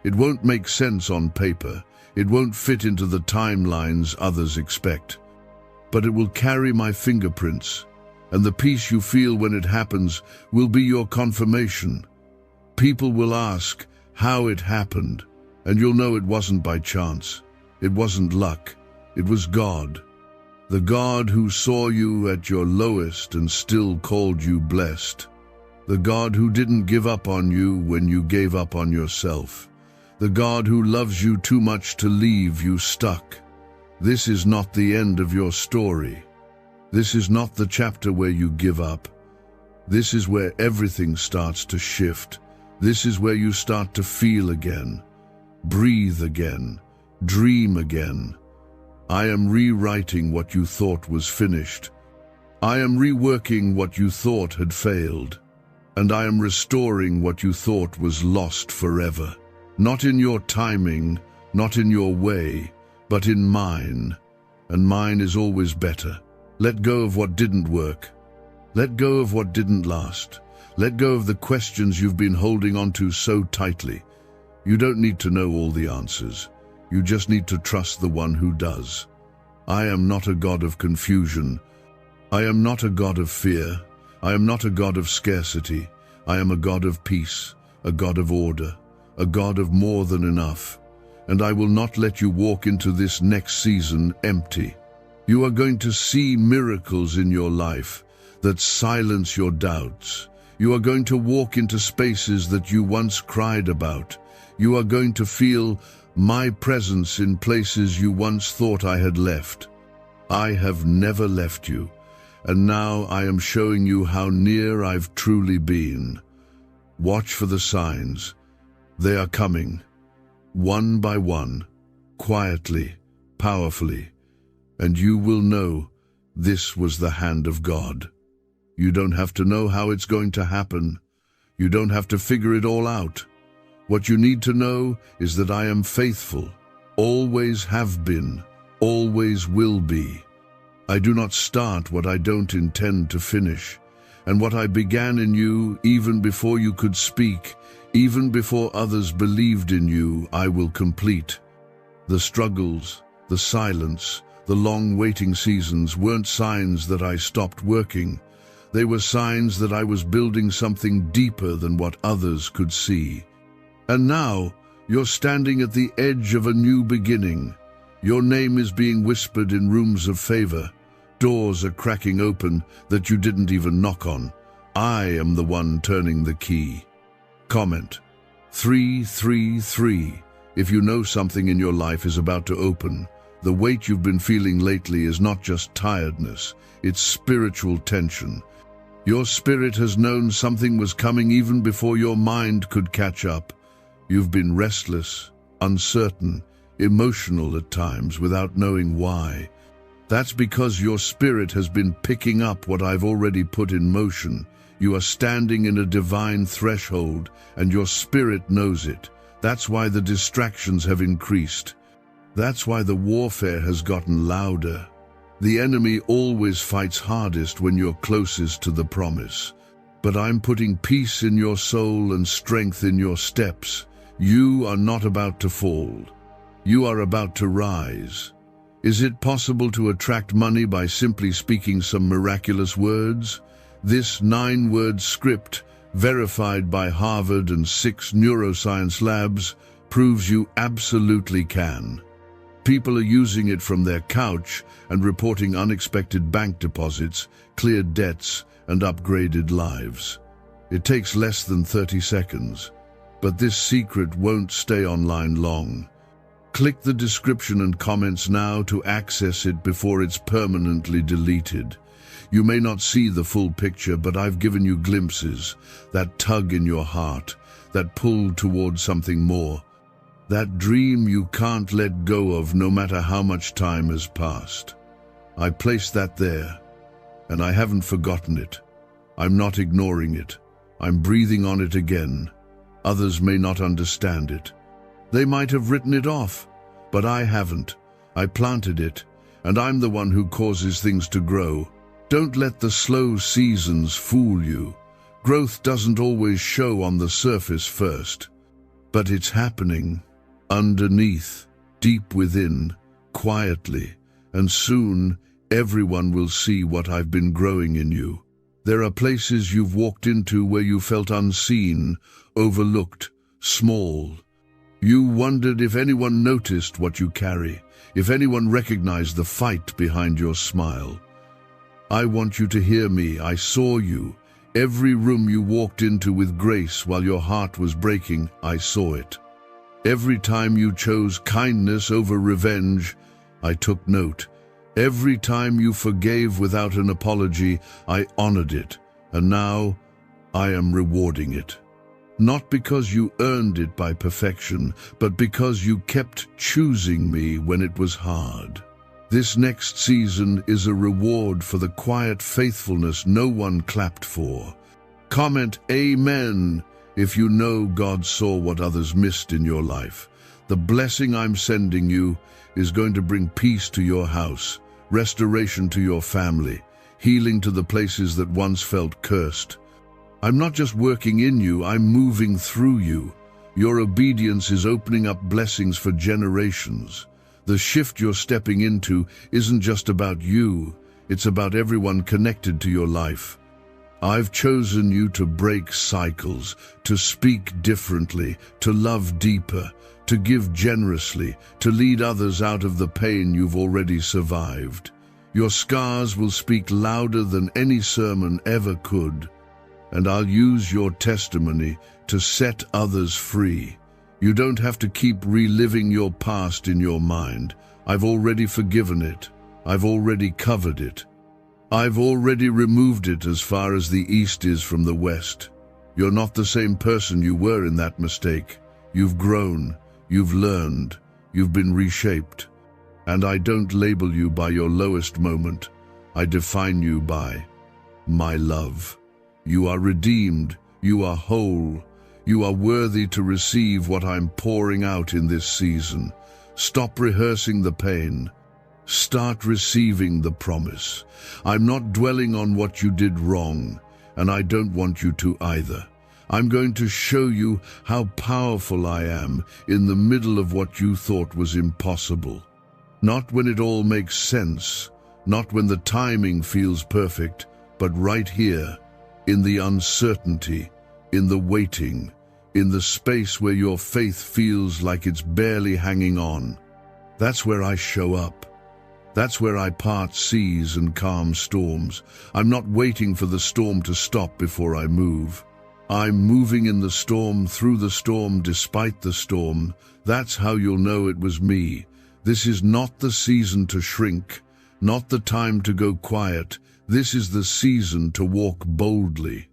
It won't make sense on paper. It won't fit into the timelines others expect. But it will carry my fingerprints. And the peace you feel when it happens will be your confirmation. People will ask how it happened, and you'll know it wasn't by chance. It wasn't luck. It was God. The God who saw you at your lowest and still called you blessed. The God who didn't give up on you when you gave up on yourself. The God who loves you too much to leave you stuck. This is not the end of your story. This is not the chapter where you give up. This is where everything starts to shift. This is where you start to feel again, breathe again, dream again. I am rewriting what you thought was finished. I am reworking what you thought had failed. And I am restoring what you thought was lost forever. Not in your timing, not in your way, but in mine. And mine is always better. Let go of what didn't work. Let go of what didn't last. Let go of the questions you've been holding onto so tightly. You don't need to know all the answers. You just need to trust the one who does. I am not a God of confusion. I am not a God of fear. I am not a God of scarcity. I am a God of peace, a God of order, a God of more than enough. And I will not let you walk into this next season empty. You are going to see miracles in your life that silence your doubts. You are going to walk into spaces that you once cried about. You are going to feel my presence in places you once thought I had left. I have never left you, and now I am showing you how near I've truly been. Watch for the signs. They are coming, one by one, quietly, powerfully, and you will know this was the hand of God. You don't have to know how it's going to happen. You don't have to figure it all out. What you need to know is that I am faithful, always have been, always will be. I do not start what I don't intend to finish, and what I began in you even before you could speak, even before others believed in you, I will complete. The struggles, the silence, the long waiting seasons weren't signs that I stopped working. They were signs that I was building something deeper than what others could see. And now, you're standing at the edge of a new beginning. Your name is being whispered in rooms of favor. Doors are cracking open that you didn't even knock on. I am the one turning the key. Comment 333. If you know something in your life is about to open, the weight you've been feeling lately is not just tiredness, it's spiritual tension. Your spirit has known something was coming even before your mind could catch up. You've been restless, uncertain, emotional at times without knowing why. That's because your spirit has been picking up what I've already put in motion. You are standing in a divine threshold, and your spirit knows it. That's why the distractions have increased. That's why the warfare has gotten louder. The enemy always fights hardest when you're closest to the promise. But I'm putting peace in your soul and strength in your steps. You are not about to fall. You are about to rise. Is it possible to attract money by simply speaking some miraculous words? This 9-word script, verified by Harvard and 6 neuroscience labs, proves you absolutely can. People are using it from their couch and reporting unexpected bank deposits, cleared debts, and upgraded lives. It takes less than 30 seconds. But this secret won't stay online long. Click the description and comments now to access it before it's permanently deleted. You may not see the full picture, but I've given you glimpses, that tug in your heart, that pull towards something more, that dream you can't let go of no matter how much time has passed. I placed that there, and I haven't forgotten it. I'm not ignoring it. I'm breathing on it again. Others may not understand it. They might have written it off, but I haven't. I planted it, and I'm the one who causes things to grow. Don't let the slow seasons fool you. Growth doesn't always show on the surface first, but it's happening underneath, deep within, quietly, and soon Everyone will see what I've been growing in you. There are places you've walked into where you felt unseen, overlooked, small. You wondered if anyone noticed what you carry, if anyone recognized the fight behind your smile. I want you to hear me. I saw you. Every room you walked into with grace while your heart was breaking, I saw it. Every time you chose kindness over revenge, I took note. Every time you forgave without an apology, I honored it, and now I am rewarding it. Not because you earned it by perfection, but because you kept choosing me when it was hard. This next season is a reward for the quiet faithfulness no one clapped for. Comment Amen if you know God saw what others missed in your life. The blessing I'm sending you is going to bring peace to your house, restoration to your family, healing to the places that once felt cursed. I'm not just working in you, I'm moving through you. Your obedience is opening up blessings for generations. The shift you're stepping into isn't just about you, it's about everyone connected to your life. I've chosen you to break cycles, to speak differently, to love deeper, to give generously, to lead others out of the pain you've already survived. Your scars will speak louder than any sermon ever could, and I'll use your testimony to set others free. You don't have to keep reliving your past in your mind. I've already forgiven it. I've already covered it. I've already removed it as far as the east is from the west. You're not the same person you were in that mistake. You've grown. You've learned, you've been reshaped, and I don't label you by your lowest moment. I define you by my love. You are redeemed, you are whole, you are worthy to receive what I'm pouring out in this season. Stop rehearsing the pain. Start receiving the promise. I'm not dwelling on what you did wrong, and I don't want you to either. I'm going to show you how powerful I am in the middle of what you thought was impossible. Not when it all makes sense, not when the timing feels perfect, but right here, in the uncertainty, in the waiting, in the space where your faith feels like it's barely hanging on. That's where I show up. That's where I part seas and calm storms. I'm not waiting for the storm to stop before I move. I'm moving in the storm, through the storm, despite the storm. That's how you'll know it was me. This is not the season to shrink, not the time to go quiet. This is the season to walk boldly,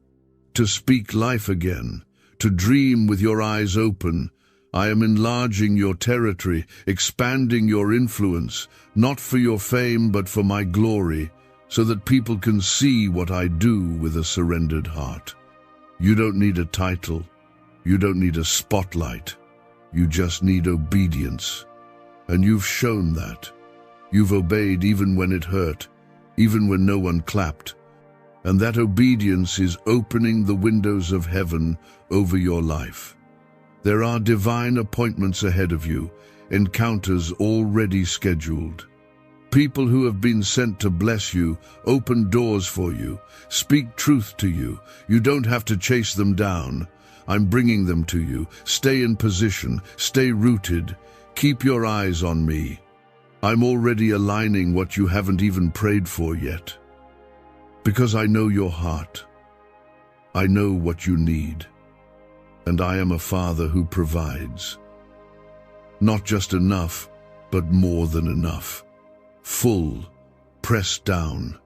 to speak life again, to dream with your eyes open. I am enlarging your territory, expanding your influence, not for your fame but for my glory, so that people can see what I do with a surrendered heart. You don't need a title. You don't need a spotlight. You just need obedience. And you've shown that. You've obeyed even when it hurt, even when no one clapped. And that obedience is opening the windows of heaven over your life. There are divine appointments ahead of you, encounters already scheduled. People who have been sent to bless you, open doors for you, speak truth to you. You don't have to chase them down. I'm bringing them to you. Stay in position, stay rooted. Keep your eyes on me. I'm already aligning what you haven't even prayed for yet. Because I know your heart. I know what you need. And I am a Father who provides. Not just enough, but more than enough. Full, pressed down,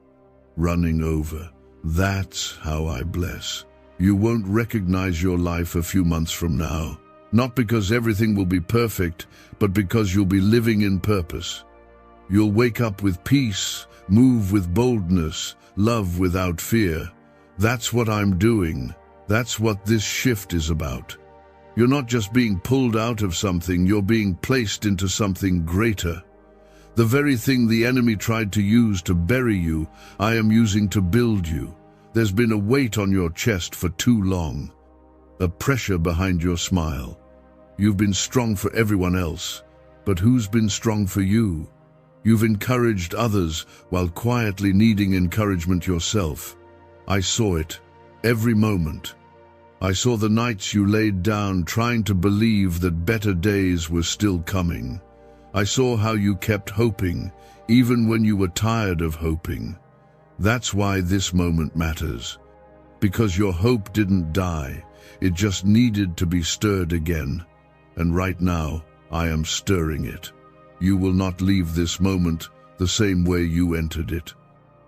running over. That's how I bless. You won't recognize your life a few months from now. Not because everything will be perfect, but because you'll be living in purpose. You'll wake up with peace, move with boldness, love without fear. That's what I'm doing. That's what this shift is about. You're not just being pulled out of something, you're being placed into something greater. The very thing the enemy tried to use to bury you, I am using to build you. There's been a weight on your chest for too long, a pressure behind your smile. You've been strong for everyone else, but who's been strong for you? You've encouraged others while quietly needing encouragement yourself. I saw it, every moment. I saw the nights you laid down trying to believe that better days were still coming. I saw how you kept hoping, even when you were tired of hoping. That's why this moment matters. Because your hope didn't die, it just needed to be stirred again. And right now, I am stirring it. You will not leave this moment the same way you entered it.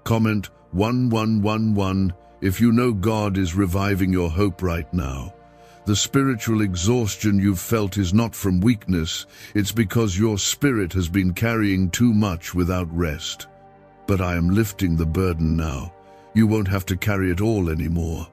Comment 1111 if you know God is reviving your hope right now. The spiritual exhaustion you've felt is not from weakness, it's because your spirit has been carrying too much without rest. But I am lifting the burden now. You won't have to carry it all anymore.